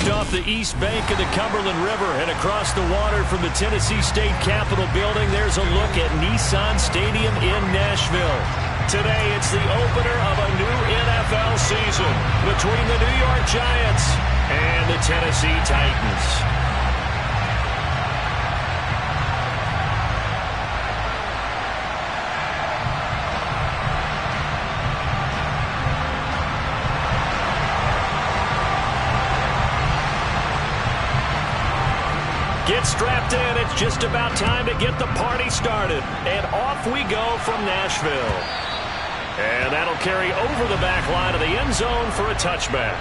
Just off the east bank of the Cumberland River and across the water from the Tennessee State Capitol building, there's a look at Nissan Stadium in Nashville. Today, it's the opener of a new NFL season between the New York Giants and the Tennessee Titans. Get strapped in. It's just about time to get the party started. And off we go from Nashville. And that'll carry over the back line of the end zone for a touchback.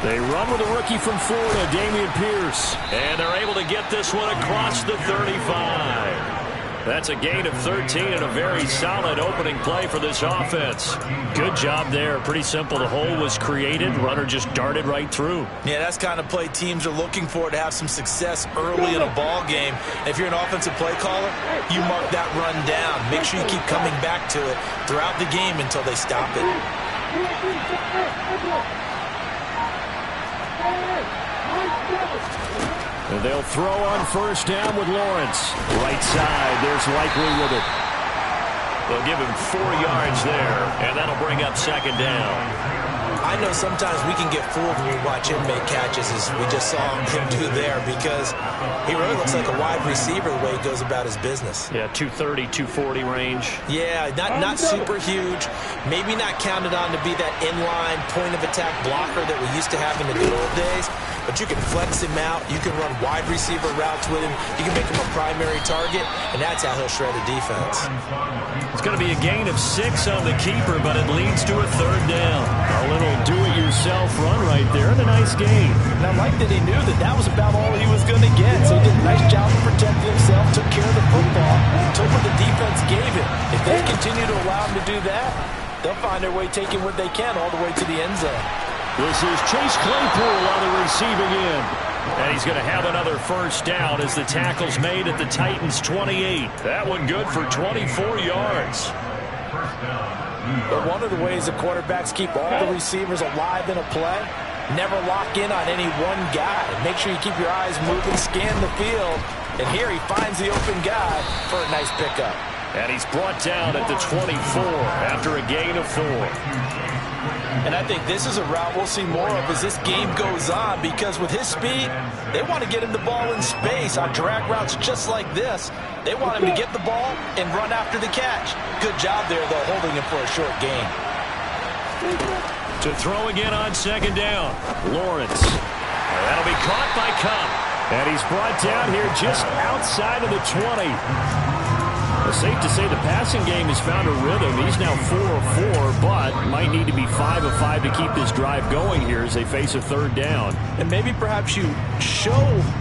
They run with a rookie from Florida, Dameon Pierce. And they're able to get this one across the 35. That's a gain of 13 and a very solid opening play for this offense. Good job there. Pretty simple. The hole was created. Runner just darted right through. Yeah, that's the kind of play teams are looking for to have some success early in a ball game. If you're an offensive play caller, you mark that run down. Make sure you keep coming back to it throughout the game until they stop it. And they'll throw on first down with Lawrence. Right side, there's Likely with it. They'll give him 4 yards there, and that'll bring up second down. I know sometimes we can get fooled when we watch him make catches, as we just saw him do there, because he really looks like a wide receiver the way he goes about his business. Yeah, 230, 240 range. Yeah, not super huge. Maybe not counted on to be that inline point-of-attack blocker that we used to have in the good old days. But you can flex him out. You can run wide receiver routes with him. You can make him a primary target, and that's how he'll shred a defense. It's going to be a gain of 6 on the keeper, but it leads to a third down. A little do-it-yourself run right there, and a nice gain. And I like that he knew that that was about all he was going to get. So he did a nice job of protecting himself, took care of the football, took what the defense gave him. If they continue to allow him to do that, they'll find their way taking what they can all the way to the end zone. This is Chase Claypool on the receiving end. And he's going to have another first down as the tackle's made at the Titans' 28. That one good for 24 yards. But one of the ways the quarterbacks keep all the receivers alive in a play, never lock in on any one guy. Make sure you keep your eyes moving, scan the field. And here he finds the open guy for a nice pickup. And he's brought down at the 24 after a gain of 4. And I think this is a route we'll see more of as this game goes on, because with his speed, they want to get him the ball in space on drag routes just like this. They want him to get the ball and run after the catch. Good job there, though, holding him for a short gain. To throw again on second down, Lawrence. That'll be caught by Kupp. And he's brought down here just outside of the 20. It's safe to say the passing game has found a rhythm. He's now 4 of 4, but might need to be 5 of 5 to keep this drive going here as they face a third down. And maybe perhaps you show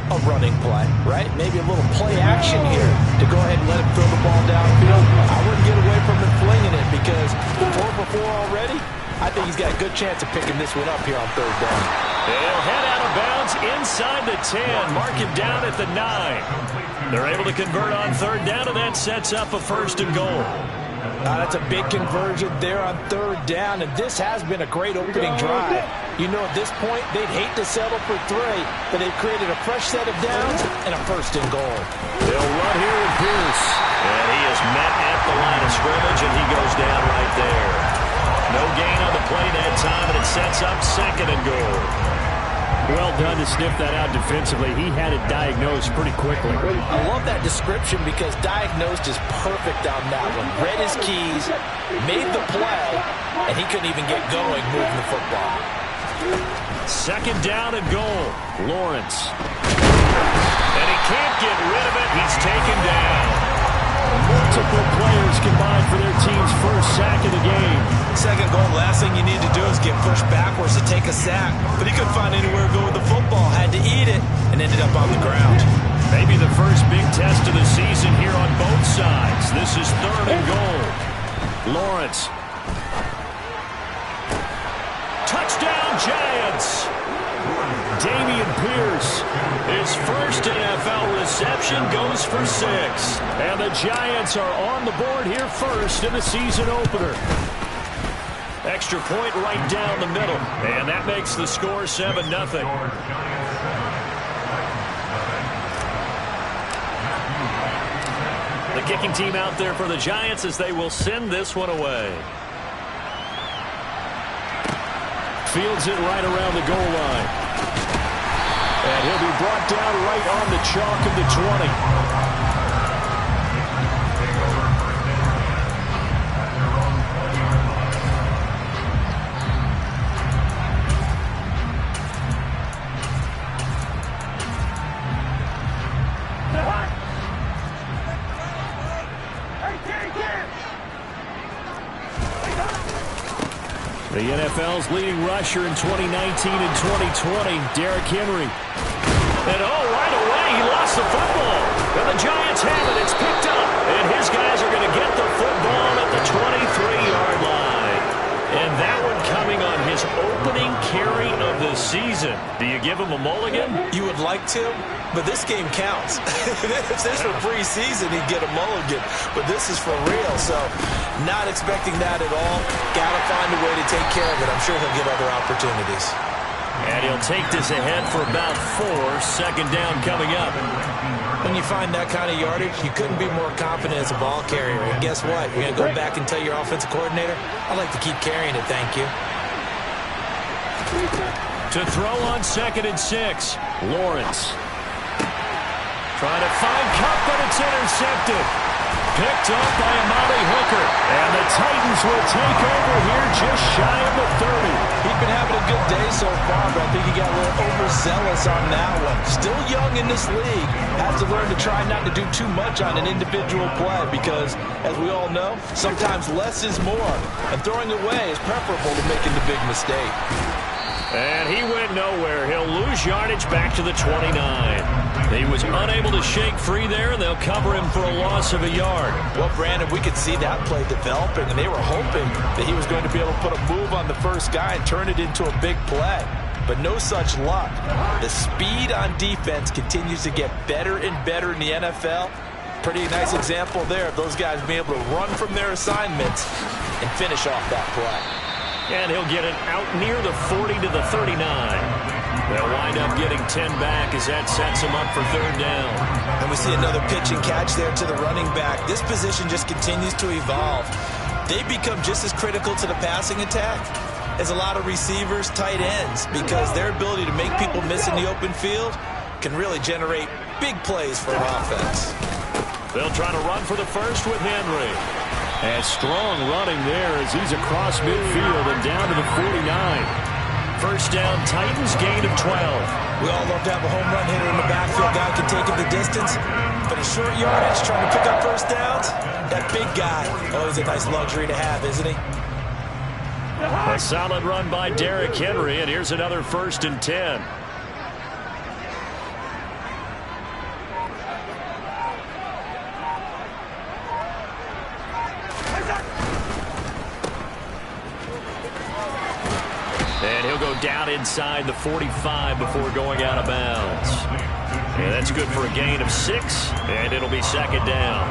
a running play, right? Maybe a little play action here to go ahead and let him throw the ball downfield. I wouldn't get away from him flinging it, because 4 for 4 already, I think he's got a good chance of picking this one up here on third down. They'll head out of bounds inside the 10. Mark him down at the 9. They're able to convert on third down, and that sets up a first and goal. That's a big conversion there on third down, and this has been a great opening drive. You know, at this point, they'd hate to settle for 3, but they've created a fresh set of downs and a first and goal. They'll run here with Pierce. And he is met at the line of scrimmage, and he goes down right there. No gain on the play that time, and it sets up second and goal. Well done to sniff that out defensively. He had it diagnosed pretty quickly. I love that description, because diagnosed is perfect on that one. Read his keys, made the play, and he couldn't even get going moving the football. Second down and goal. Lawrence. And he can't get rid of it. He's taken down. multiple players combined for their team's first sack of the game. Second goal, last thing you need to do is get pushed backwards to take a sack. But he couldn't find anywhere to go with the football, had to eat it, and ended up on the ground. Maybe the first big test of the season here on both sides. This is 3rd and goal. Lawrence. Touchdown, Giants! Dameon Pierce, his first NFL reception, goes for 6. And the Giants are on the board here first in the season opener. Extra point right down the middle. And that makes the score 7-0. The kicking team out there for the Giants as they will send this one away. Fields it right around the goal line. And he'll be brought down right on the chalk of the 20. The NFL's leading rusher in 2019 and 2020, Derrick Henry. And right away, he lost the football. And the Giants have it. It's picked up. And his guys are going to get the football at the 23-yard line. And that one coming on his opening carry of the season. Do you give him a mulligan? You would like to, but this game counts. If this were preseason, he'd get a mulligan. But this is for real, so not expecting that at all. Got to find a way to take care of it. I'm sure he'll get other opportunities. And he'll take this ahead for about 4. Second down coming up. When you find that kind of yardage, you couldn't be more confident as a ball carrier. And guess what? You're going to go back and tell your offensive coordinator, I'd like to keep carrying it, thank you. To throw on 2nd and 6. Lawrence. Trying to find Kupp, but it's intercepted. Picked up by Amari Hooker. And the Titans will take over here just shy of the 30. He's been having a good day so far, but I think he got a little overzealous on that one. Still young in this league. Has to learn to try not to do too much on an individual play because, as we all know, sometimes less is more. And throwing away is preferable to making the big mistake. And he went nowhere. He'll lose yardage back to the 29. He was unable to shake free there, and they'll cover him for a loss of a yard. Well, Brandon, we could see that play developing, and they were hoping that he was going to be able to put a move on the first guy and turn it into a big play. But no such luck. The speed on defense continues to get better and better in the NFL. Pretty nice example there of those guys being able to run from their assignments and finish off that play. And he'll get it out near the 40 to the 39. They'll wind up getting 10 back as that sets him up for 3rd down. And we see another pitch and catch there to the running back. This position just continues to evolve. They become just as critical to the passing attack as a lot of receivers, tight ends, because their ability to make people miss in the open field can really generate big plays for an offense. They'll try to run for the first with Henry. And strong running there as he's across midfield and down to the 49. First down, Titans, gain of 12. We all love to have a home run hitter in the backfield. Guy can take it the distance. But in short yardage, trying to pick up first downs, that big guy, always a nice luxury to have, isn't he? A solid run by Derrick Henry, and here's another 1st and 10. And he'll go down inside the 45 before going out of bounds. And that's good for a gain of 6, and it'll be 2nd down.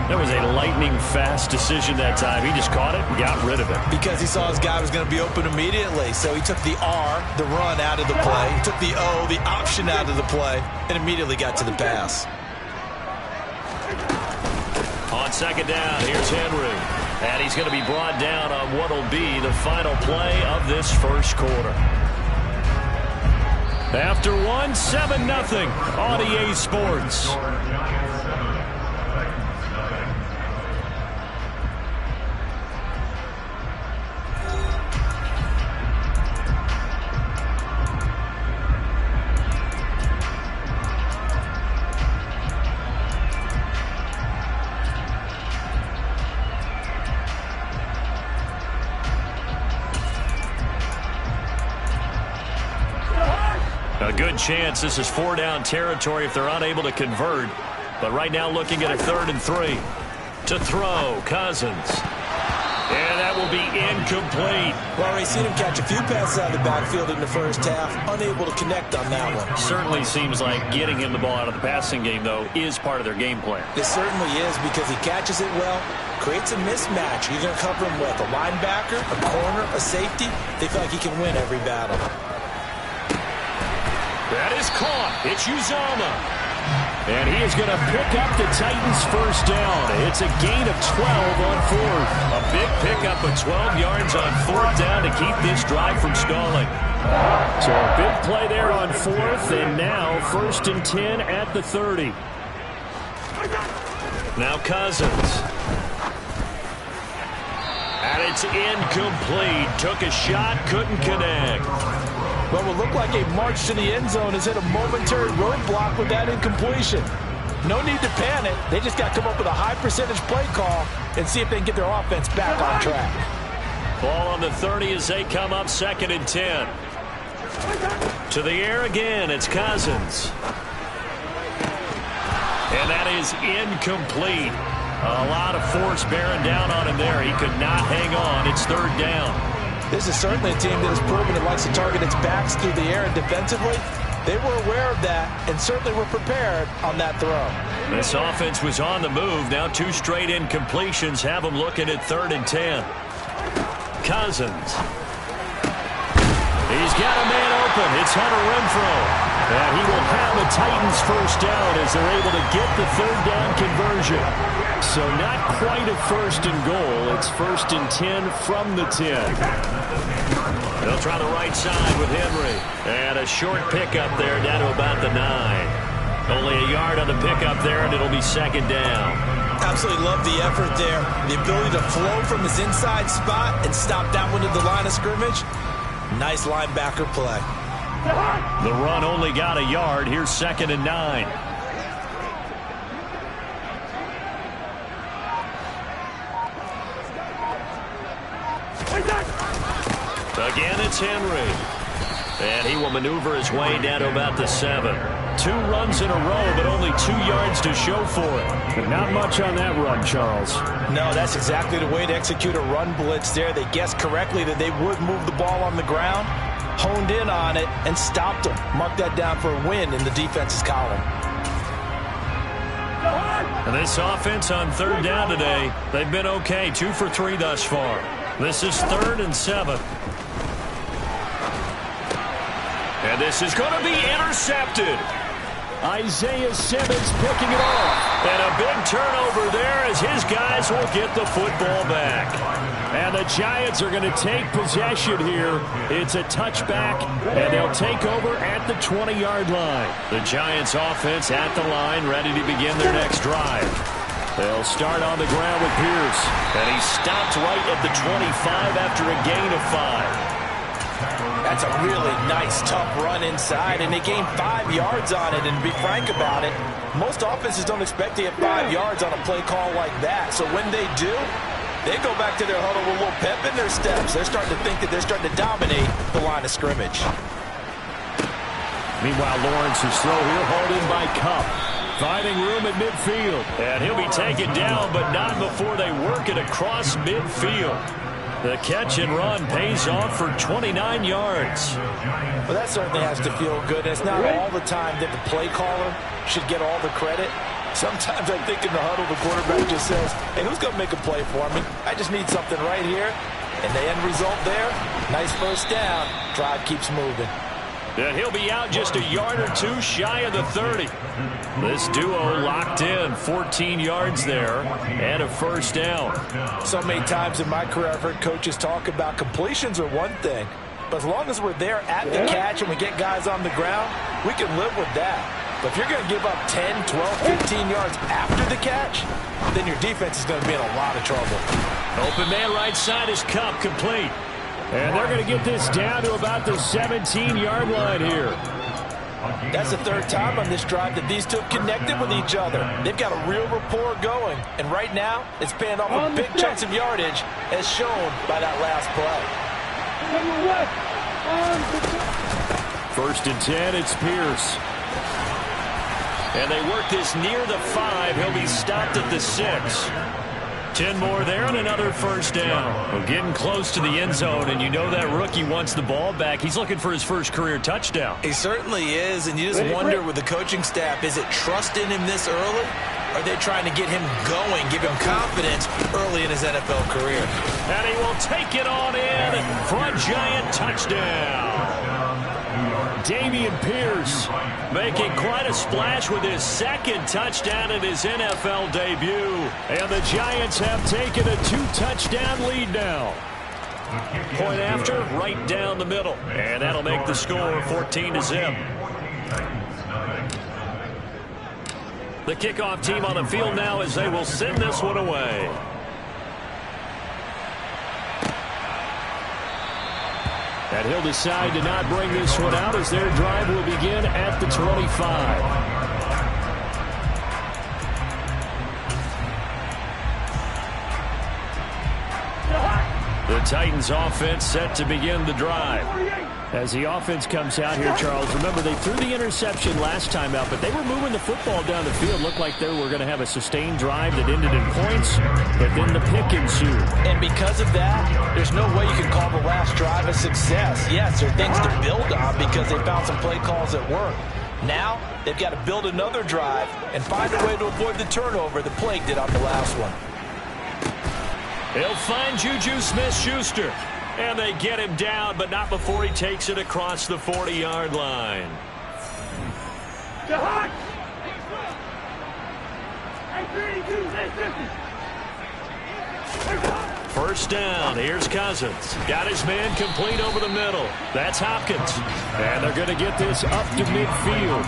That was a lightning-fast decision that time. He just caught it and got rid of it. Because he saw his guy was going to be open immediately. So he took the R, the run, out of the play. He took the O, the option, out of the play, and immediately got to the pass. On 2nd down, here's Henry. And he's going to be brought down on what will be the final play of this first quarter. After one, 7-0 on EA Sports. A good chance this is 4-down territory if they're unable to convert. But right now looking at a 3rd and 3. To throw, Cousins. And that will be incomplete. Well, we've seen him catch a few passes out of the backfield in the first half. Unable to connect on that one. Certainly seems like getting him the ball out of the passing game, though, is part of their game plan. It certainly is because he catches it well, creates a mismatch. You're going to cover him with a linebacker, a corner, a safety. They feel like he can win every battle. That is caught. It's Uzomah. And he is going to pick up the Titans' first down. It's a gain of 12 on 4th. A big pickup of 12 yards on 4th down to keep this drive from stalling. So a big play there on 4th, and now 1st and 10 at the 30. Now Cousins. And it's incomplete. Took a shot, couldn't connect. What will look like a march to the end zone has hit a momentary roadblock with that incompletion. No need to panic. They just got to come up with a high percentage play call and see if they can get their offense back on track. Ball on the 30 as they come up 2nd and 10. To the air again, it's Cousins. And that is incomplete. A lot of force bearing down on him there. He could not hang on. It's 3rd down. This is certainly a team that has proven it likes to target its backs through the air and defensively. They were aware of that and certainly were prepared on that throw. This offense was on the move. Now 2 straight incompletions have them looking at 3rd and 10. Cousins. He's got a man open. It's Hunter Renfrow. And he will have the Titans first down as they're able to get the 3rd down conversion. So not quite a 1st and goal. It's 1st and 10 from the 10. They'll try the right side with Henry. And a short pickup there down to about the 9. Only a yard on the pickup there, and it'll be 2nd down. Absolutely love the effort there. The ability to flow from his inside spot and stop that one at the line of scrimmage. Nice linebacker play. The run only got a yard. Here's 2nd and 9. Again, it's Henry. And he will maneuver his way down to about the 7. 2 runs in a row, but only 2 yards to show for it. But not much on that run, Charles. No, that's exactly the way to execute a run blitz there. They guessed correctly that they would move the ball on the ground, honed in on it, and stopped them. Mark that down for a win in the defense's column. And this offense on 3rd down today, they've been okay. 2 for 3 thus far. This is 3rd and 7. And this is going to be intercepted. Isaiah Simmons picking it off. And a big turnover there as his guys will get the football back. And the Giants are going to take possession here. It's a touchback, and they'll take over at the 20-yard line. The Giants offense at the line, ready to begin their next drive. They'll start on the ground with Pierce. And he stopped right at the 25 after a gain of 5. That's a really nice, tough run inside, and they gained 5 yards on it. And to be frank about it, most offenses don't expect to get 5 yards on a play call like that. So when they do, they go back to their huddle with a little pep in their steps. They're starting to think that they're starting to dominate the line of scrimmage. Meanwhile, Lawrence's throw here hauled in by Kupp. Finding room at midfield. And he'll be taken down, but not before they work it across midfield. The catch and run pays off for 29 yards. Well, that certainly has to feel good. And it's not all the time that the play caller should get all the credit. Sometimes I think in the huddle, the quarterback just says, hey, who's going to make a play for me? I just need something right here. And the end result there, nice first down. Drive keeps moving. And he'll be out just a yard or 2 shy of the 30. This duo locked in, 14 yards there, and a first down. So many times in my career, I've heard coaches talk about completions are one thing, but as long as we're there at the catch and we get guys on the ground, we can live with that. But if you're going to give up 10, 12, 15 yards after the catch, then your defense is going to be in a lot of trouble. Open man right side is Kupp, complete. And they're going to get this down to about the 17-yard line here. That's the 3rd time on this drive that these two have connected with each other. They've got a real rapport going. And right now, it's paying off with big chunks of yardage, as shown by that last play. First and 10, it's Pierce. And they work this near the 5. He'll be stopped at the 6. 10 more there and another first down. Well, getting close to the end zone, and you know that rookie wants the ball back. He's looking for his first career touchdown. He certainly is, and you just wonder with the coaching staff, is it trust in him this early? Or are they trying to get him going, give him confidence early in his NFL career? And he will take it on in for a Giant touchdown. Dameon Pierce making quite a splash with his second touchdown in his NFL debut. And the Giants have taken a 2-touchdown lead now. Point after, right down the middle. And that'll make the score 14-0. The kickoff team on the field now as they will send this one away. And he'll decide to not bring this one out as their drive will begin at the 25. The Titans offense set to begin the drive. As the offense comes out here, Charles, remember they threw the interception last time out, but they were moving the football down the field. Looked like they were going to have a sustained drive that ended in points, but then the pick ensued. And because of that, there's no way you can call the last drive a success. Yes, there are things to build on because they found some play calls that work. Now, they've got to build another drive and find a way to avoid the turnover that plagued it on the last one. He'll find Juju Smith-Schuster. And they get him down, but not before he takes it across the 40-yard line. First down. Here's Cousins. Got his man complete over the middle. That's Hopkins. And they're going to get this up to midfield.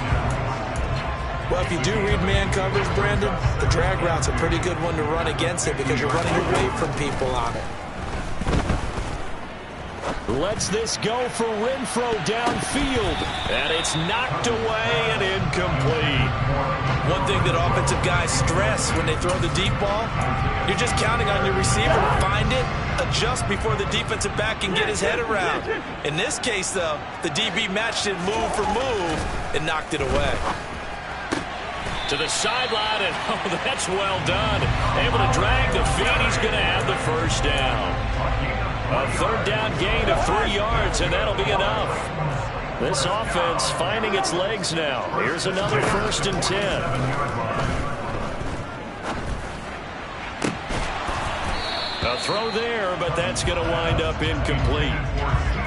Well, if you do read man coverage, Brandon, the drag route's a pretty good one to run against it because you're running away from people on it. Lets this go for Renfrow downfield. And it's knocked away and incomplete. One thing that offensive guys stress when they throw the deep ball, you're just counting on your receiver to find it, adjust before the defensive back can get his head around. In this case, though, the DB matched it move for move and knocked it away. To the sideline, and oh, that's well done. Able to drag the feet. He's going to have the first down. A third down gain of 3 yards, and that'll be enough. This offense finding its legs now. Here's another first and 10. A throw there, but that's going to wind up incomplete.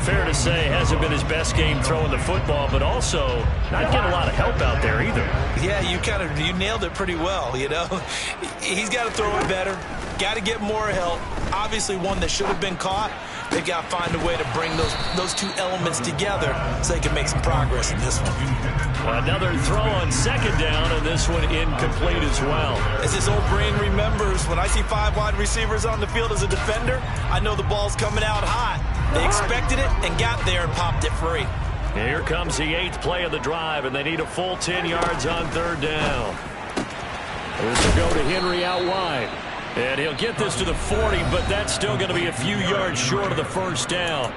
Fair to say, hasn't been his best game throwing the football, but also not getting a lot of help out there either. Yeah, you nailed it pretty well, you know. He's got to throw it better. Got to get more help. Obviously one that should have been caught. They've got to find a way to bring those two elements together so they can make some progress in this one. Another throw on second down, and this one incomplete as well. As his old brain remembers, when I see 5 wide receivers on the field as a defender, I know the ball's coming out hot. They expected it and got there and popped it free. Here comes the 8th play of the drive, and they need a full 10 yards on third down. This will go to Henry out wide. And he'll get this to the 40, but that's still going to be a few yards short of the first down.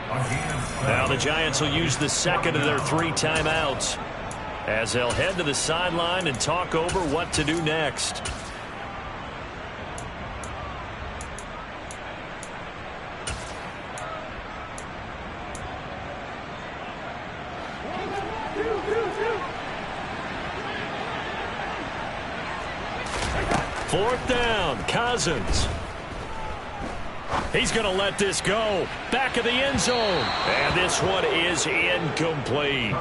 Now the Giants will use the second of their 3 timeouts as they'll head to the sideline and talk over what to do next. Fourth down, Cousins. He's going to let this go. Back of the end zone. And this one is incomplete.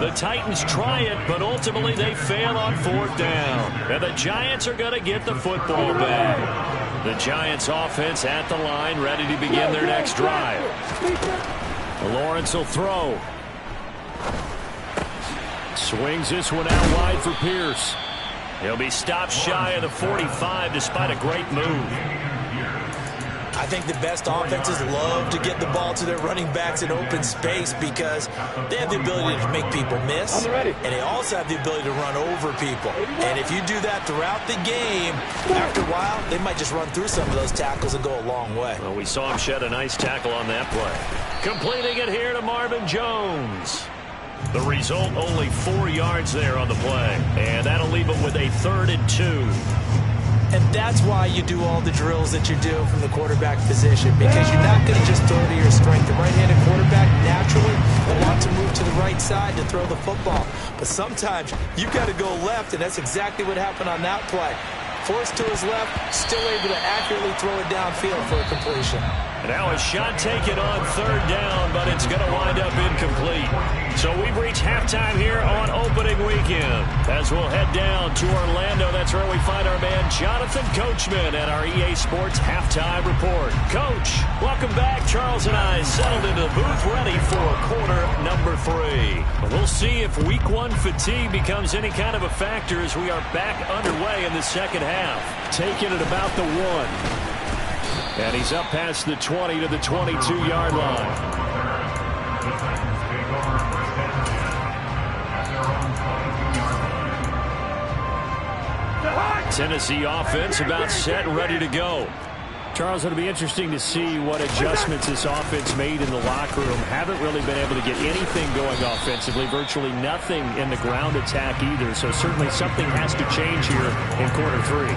The Titans try it, but ultimately they fail on fourth down. And the Giants are going to get the football back. The Giants offense at the line, ready to begin their next drive. Lawrence will throw. Swings this one out wide for Pierce. He'll be stopped shy of the 45 despite a great move. I think the best offenses love to get the ball to their running backs in open space because they have the ability to make people miss, and they also have the ability to run over people. And if you do that throughout the game, after a while, they might just run through some of those tackles and go a long way. Well, we saw him shed a nice tackle on that play. Completing it here to Marvin Jones. The result, only 4 yards there on the play. And that'll leave them with a 3rd and 2. And that's why you do all the drills that you do from the quarterback position, because you're not going to just throw to your strength. The right-handed quarterback naturally will want to move to the right side to throw the football. But sometimes you've got to go left, and that's exactly what happened on that play. Forced to his left, still able to accurately throw it downfield for a completion. And now a shot taken on 3rd down, but it's going to wind up incomplete. So we've reached halftime here on opening weekend. As we'll head down to Orlando, that's where we find our man Jonathan Coachman at our EA Sports Halftime Report. Coach, welcome back. Charles and I settled into the booth ready for quarter number 3. We'll see if week 1 fatigue becomes any kind of a factor as we are back underway in the second half. Taking it about the 1. And he's up past the 20 to the 22-yard line. Tennessee offense about set and ready to go. Charles, it'll be interesting to see what adjustments this offense made in the locker room. Haven't really been able to get anything going offensively, virtually nothing in the ground attack either. So certainly something has to change here in quarter 3.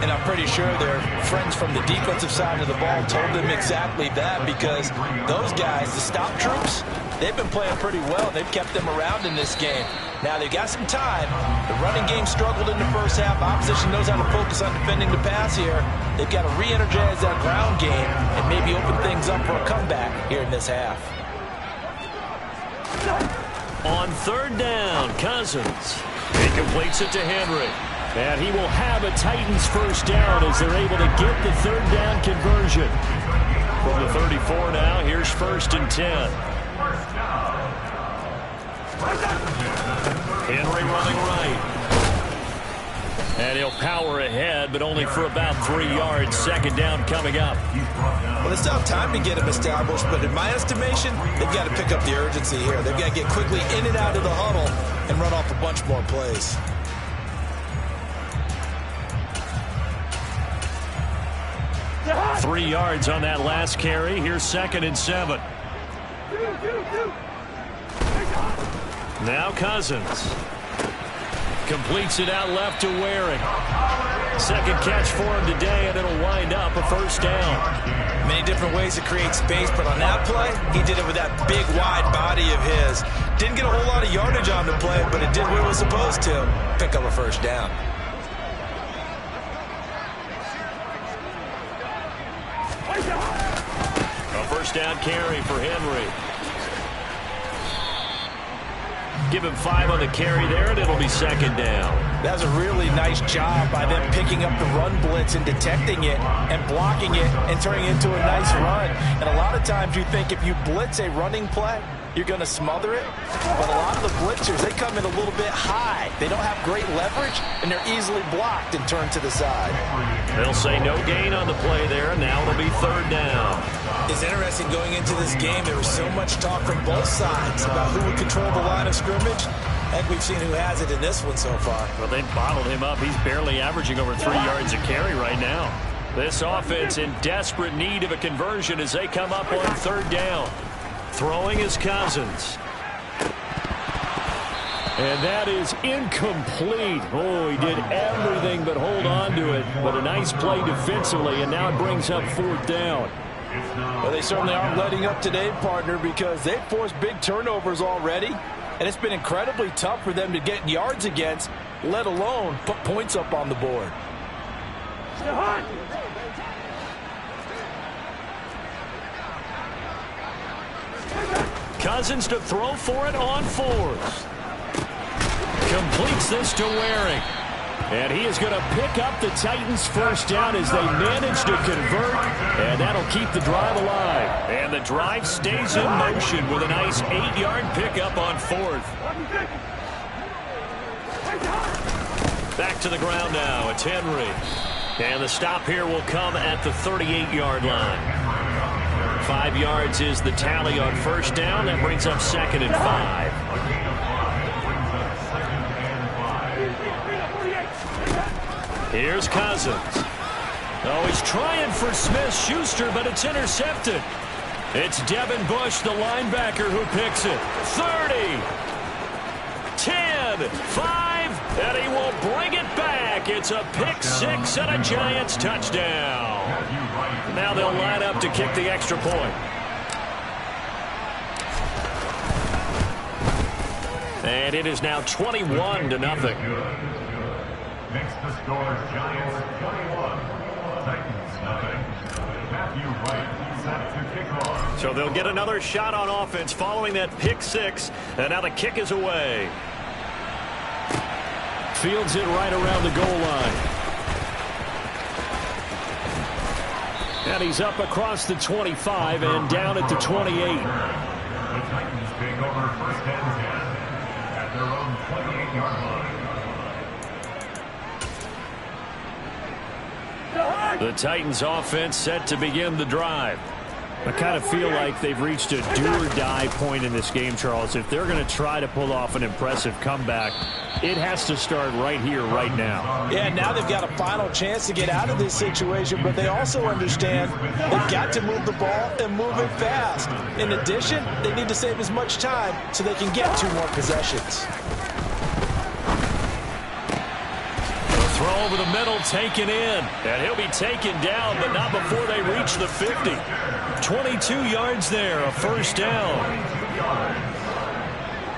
And I'm pretty sure their friends from the defensive side of the ball told them exactly that, because those guys, the stop troops, they've been playing pretty well. They've kept them around in this game. Now they've got some time. The running game struggled in the first half. Opposition knows how to focus on defending the pass here. They've got to re-energize that ground game and maybe open things up for a comeback here in this half. On 3rd down, Cousins. He completes it to Henry. And he will have a Titans first down as they're able to get the 3rd down conversion. From the 34 now, here's 1st and 10. Henry running right. And he'll power ahead, but only for about 3 yards. 2nd down coming up. Well, they still have time to get him established, but in my estimation, they've got to pick up the urgency here. They've got to get quickly in and out of the huddle and run off a bunch more plays. Three yards on that last carry. Here's 2nd and 7. Now Cousins. Completes it out left to Waring. 2nd catch for him today, and it'll wind up a 1st down. Many different ways to create space, but on that play, he did it with that big, wide body of his. Didn't get a whole lot of yardage on the play, but it did what it was supposed to. Pick up a 1st down. A 1st down carry for Henry. Give him 5 on the carry there, and it'll be 2nd down. That was a really nice job by them picking up the run blitz and detecting it and blocking it and turning it into a nice run. And a lot of times you think if you blitz a running play, you're going to smother it. But a lot of the blitzers, they come in a little bit high. They don't have great leverage, and they're easily blocked and turned to the side. They'll say no gain on the play there, and now it'll be 3rd down. It's interesting going into this game. There was so much talk from both sides about who would control the line of scrimmage. I think we've seen who has it in this one so far. Well, they bottled him up. He's barely averaging over 3 yards a carry right now. This offense in desperate need of a conversion as they come up on 3rd down. Throwing is Cousins. And that is incomplete. Oh, he did everything but hold on to it. But a nice play defensively, and now it brings up 4th down. Well, they certainly aren't letting up today, partner, because they've forced big turnovers already. And it's been incredibly tough for them to get yards against, let alone put points up on the board. Cousins to throw for it on 4th. Completes this to Waring. And he is going to pick up the Titans' first down as they manage to convert. And that'll keep the drive alive. And the drive stays in motion with a nice 8-yard pickup on 4th. Back to the ground now. It's Henry. And the stop here will come at the 38-yard line. 5 yards is the tally on 1st down. That brings up 2nd and 5. Here's Cousins. Oh, he's trying for Smith-Schuster, but it's intercepted. It's Devin Bush, the linebacker, who picks it. 30. 10, 5, and he will bring it back. It's a pick six and a Giants touchdown. Now they'll line up to kick the extra point. And it is now 21-0. Next to score, Giants 21, Titans nothing. Matthew Wright set to kick off. So they'll get another shot on offense following that pick six, and now the kick is away. Fields it right around the goal line. And he's up across the 25 and down at the 28. The Titans take over first and 10 at their own 28-yard line. The Titans offense set to begin the drive. I kind of feel like they've reached a do-or-die point in this game, Charles. If they're going to try to pull off an impressive comeback, it has to start right here, right now. Yeah, now they've got a final chance to get out of this situation, but they also understand they've got to move the ball and move it fast. In addition, they need to save as much time so they can get 2 more possessions. Throw over the middle, taken in. And he'll be taken down, but not before they reach the 50. 22 yards there, a first down.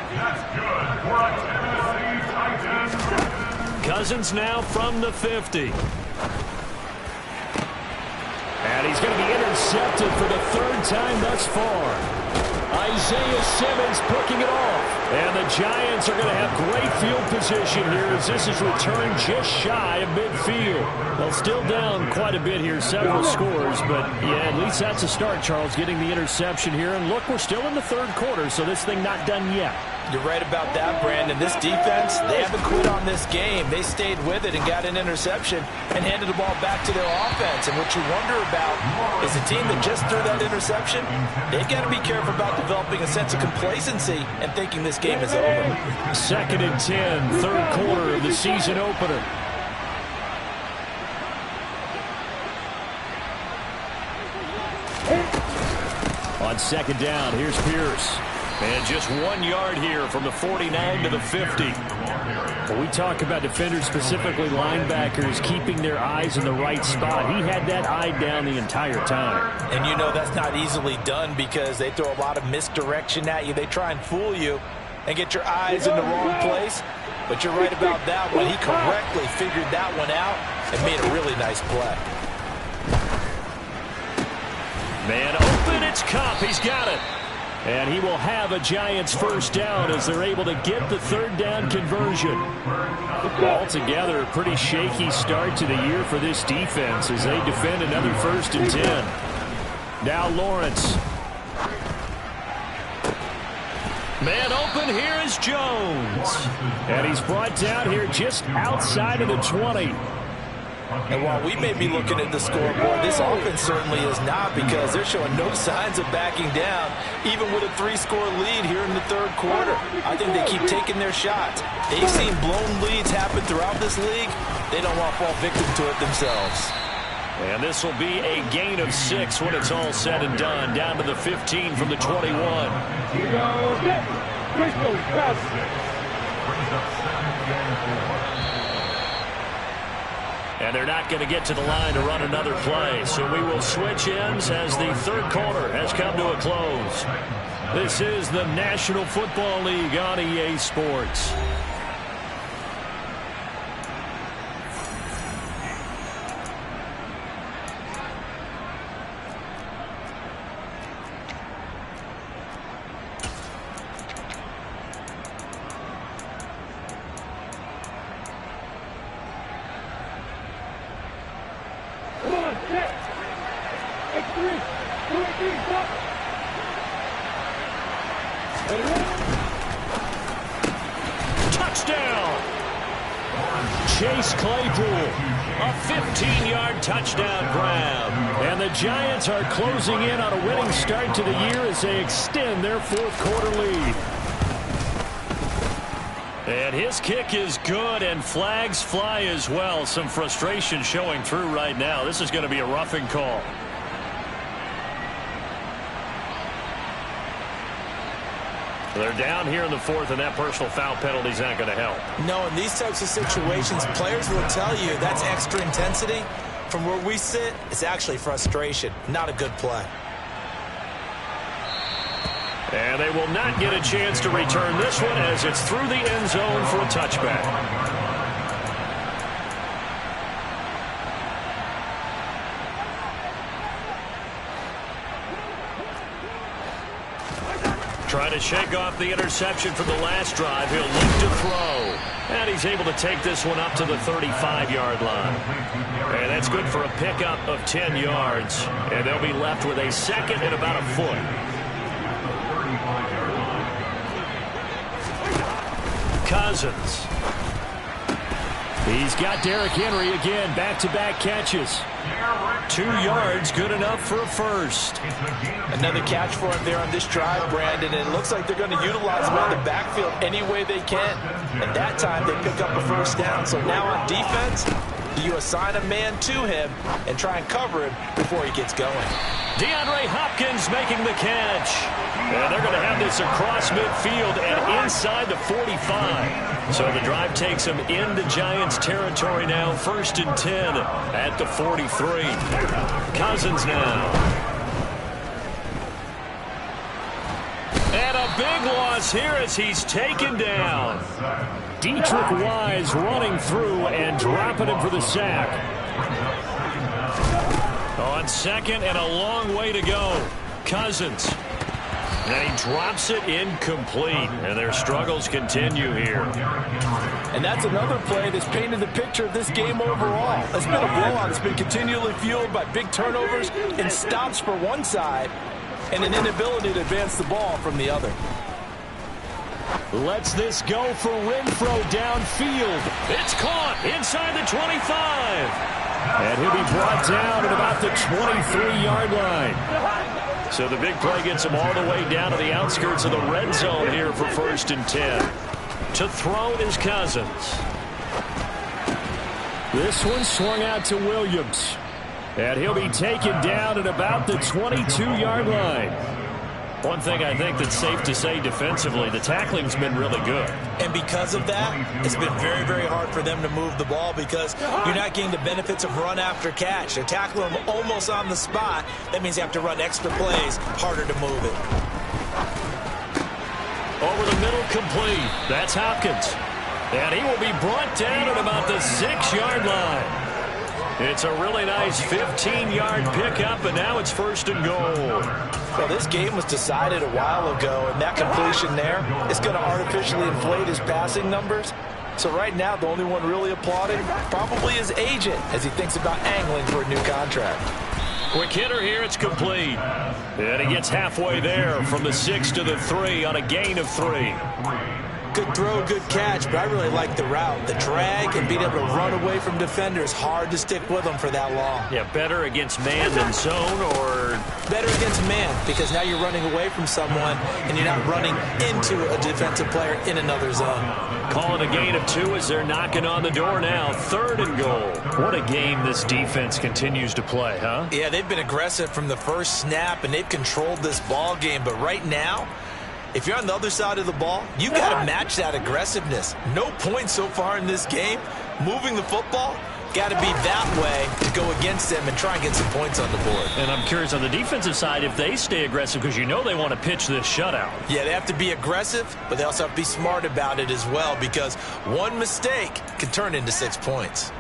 That's good for a Tennessee Titans. Cousins now from the 50. And he's going to be intercepted for the 3rd time thus far. Isaiah Simmons picking it off. And the Giants are going to have great field position here as this is returned just shy of midfield. Well, still down quite a bit here, several scores, but yeah, at least that's a start, Charles, getting the interception here. And look, we're still in the 3rd quarter, so this thing not done yet. You're right about that, Brandon. This defense, they haven't quit on this game. They stayed with it and got an interception and handed the ball back to their offense. And what you wonder about is the team that just threw that interception, they've got to be careful about developing a sense of complacency and thinking this game is over. 2nd and 10, 3rd quarter of the season opener. On 2nd down, here's Pierce. And just 1 yard here from the 49 to the 50. When we talk about defenders, specifically linebackers, keeping their eyes in the right spot, he had that eye down the entire time. And you know that's not easily done because they throw a lot of misdirection at you. They try and fool you and get your eyes in the wrong place. But you're right about that one. He correctly figured that one out and made a really nice play. Man open, it's Kupp. He's got it. And he will have a Giants first down as they're able to get the 3rd down conversion. Altogether, a pretty shaky start to the year for this defense as they defend another 1st and 10. Now Lawrence. Man open, here is Jones. And he's brought down here just outside of the 20. And while we may be looking at the scoreboard, this offense certainly is not because they're showing no signs of backing down, even with a 3-score lead here in the 3rd quarter. I think they keep taking their shots. They've seen blown leads happen throughout this league. They don't want to fall victim to it themselves. And this will be a gain of 6 when it's all said and done, down to the 15 from the 21. And they're not going to get to the line to run another play. So we will switch ends as the 3rd quarter has come to a close. This is the National Football League on EA Sports. Touchdown! Chase Claypool, a 15-yard touchdown grab. And the Giants are closing in on a winning start to the year as they extend their 4th quarter lead. And his kick is good, and flags fly as well. Some frustration showing through right now. This is going to be a roughing call. They're down here in the fourth, and that personal foul penalty is not going to help. No, in these types of situations, players will tell you that's extra intensity. From where we sit, it's actually frustration. Not a good play. And they will not get a chance to return this one as it's through the end zone for a touchback. Trying to shake off the interception from the last drive. He'll look to throw. And he's able to take this one up to the 35-yard line. And that's good for a pickup of 10 yards. And they'll be left with a second and about a foot. Cousins. He's got Derrick Henry again. Back-to-back catches. 2 yards, good enough for a first. Another catch for him there on this drive, Brandon. And it looks like they're going to utilize him on the backfield any way they can. And that time they pick up a first down. So now on defense, you assign a man to him and try and cover him before he gets going. DeAndre Hopkins making the catch. And they're going to have this across midfield and inside the 45. So the drive takes them into Giants territory now. 1st and 10 at the 43. Cousins now. And a big loss here as he's taken down. Dietrich Wise running through and dropping him for the sack. On second and a long way to go. Cousins. And he drops it incomplete. And their struggles continue here. And that's another play that's painted the picture of this game overall. It's been a blowout. It's been continually fueled by big turnovers and stops for one side and an inability to advance the ball from the other. Lets this go for Renfro downfield. It's caught inside the 25. And he'll be brought down at about the 23-yard line. So the big play gets him all the way down to the outskirts of the red zone here for 1st and 10. To throw is Cousins. This one swung out to Williams. And he'll be taken down at about the 22-yard line. One thing I think that's safe to say defensively, the tackling's been really good. And because of that, it's been very, very hard for them to move the ball because you're not getting the benefits of run after catch. They're tackling them almost on the spot. That means you have to run extra plays, harder to move it. Over the middle, complete. That's Hopkins. And he will be brought down at about the 6-yard line. It's a really nice 15-yard pickup, and now it's 1st and goal. Well, this game was decided a while ago, and that completion there is going to artificially inflate his passing numbers. So right now, the only one really applauding probably his agent as he thinks about angling for a new contract. Quick hitter here, it's complete. And he gets halfway there from the 6 to the 3 on a gain of 3. Good throw, good catch, but I really like the route. The drag and being able to run away from defenders, hard to stick with them for that long. Yeah, better against man than zone, or? Better against man, because now you're running away from someone and you're not running into a defensive player in another zone. Call it a gain of 2 as they're knocking on the door now. 3rd and goal. What a game this defense continues to play, huh? Yeah, they've been aggressive from the first snap, and they've controlled this ball game. But right now, if you're on the other side of the ball, you got to match that aggressiveness. No points so far in this game. Moving the football, got to be that way to go against them and try and get some points on the board. And I'm curious on the defensive side if they stay aggressive, because you know they want to pitch this shutout. Yeah, they have to be aggressive, but they also have to be smart about it as well, because one mistake can turn into 6 points.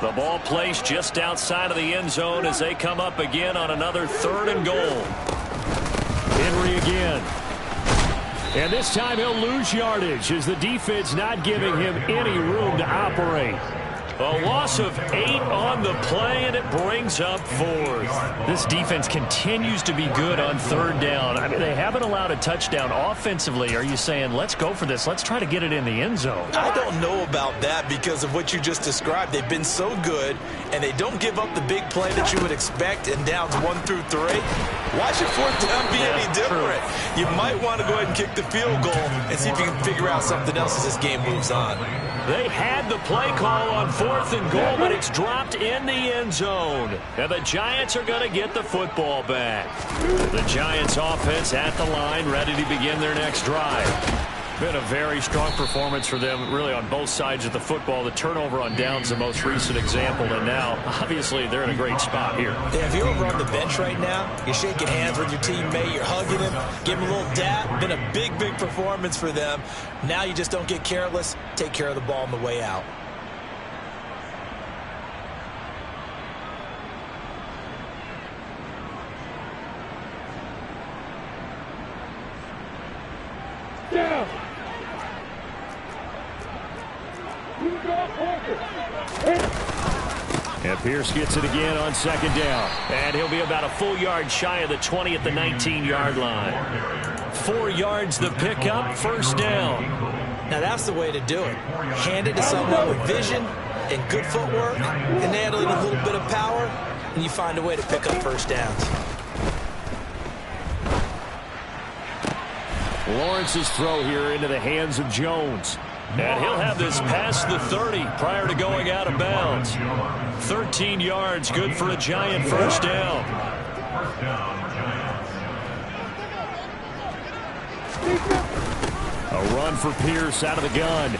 The ball placed just outside of the end zone as they come up again on another 3rd and goal. Henry again. And this time he'll lose yardage as the defense not giving him any room to operate. A loss of 8 on the play, and it brings up 4th. This defense continues to be good on 3rd down. I mean, they haven't allowed a touchdown offensively. Are you saying, let's go for this, let's try to get it in the end zone? I don't know about that because of what you just described. They've been so good, and they don't give up the big play that you would expect in downs 1 through 3. Why should 4th down be any different? You might want to go ahead and kick the field goal and see if you can figure out something else as this game moves on. They had the play call on 4th and goal, but it's dropped in the end zone. And the Giants are going to get the football back. The Giants offense at the line, ready to begin their next drive. Been a very strong performance for them, really, on both sides of the football. The turnover on downs the most recent example, and now, obviously, they're in a great spot here. Yeah, if you're over on the bench right now, you're shaking hands with your teammate, you're hugging him, give him a little dap. Been a big, big performance for them. Now you just don't get careless. Take care of the ball on the way out. And Pierce gets it again on 2nd down. And he'll be about a full yard shy of the 20 at the 19-yard line. 4 yards the pickup, 1st down. Now that's the way to do it. Hand it to someone with vision and good footwork, and handle it a little bit of power, and you find a way to pick up 1st downs. Lawrence's throw here into the hands of Jones. And he'll have this past the 30 prior to going out of bounds. 13 yards, good for a Giant 1st down. A run for Pierce out of the gun.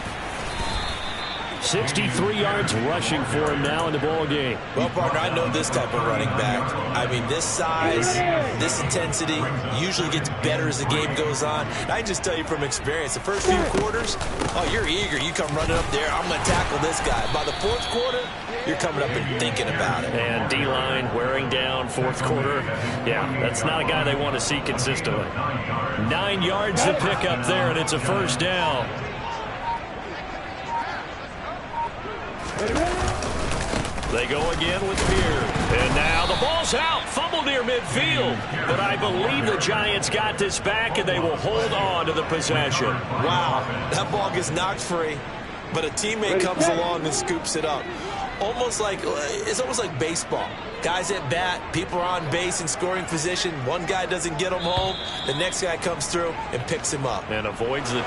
63 yards rushing for him now in the ball game. Well, partner, I know this type of running back. I mean, this size, this intensity usually gets better as the game goes on. And I can just tell you from experience, the first few quarters, oh, you're eager. You come running up there, I'm going to tackle this guy. By the 4th quarter, you're coming up and thinking about it. And D-line wearing down 4th quarter. Yeah, that's not a guy they want to see consistently. 9 yards to pick up there, and it's a 1st down. They go again with Pierce. And now the ball's out. Fumble near midfield. But I believe the Giants got this back, and they will hold on to the possession. Wow, that ball gets knocked free, but a teammate comes along and scoops it up. It's almost like baseball. Guys at bat, people are on base in scoring position. One guy doesn't get him home. The next guy comes through and picks him up. And avoids the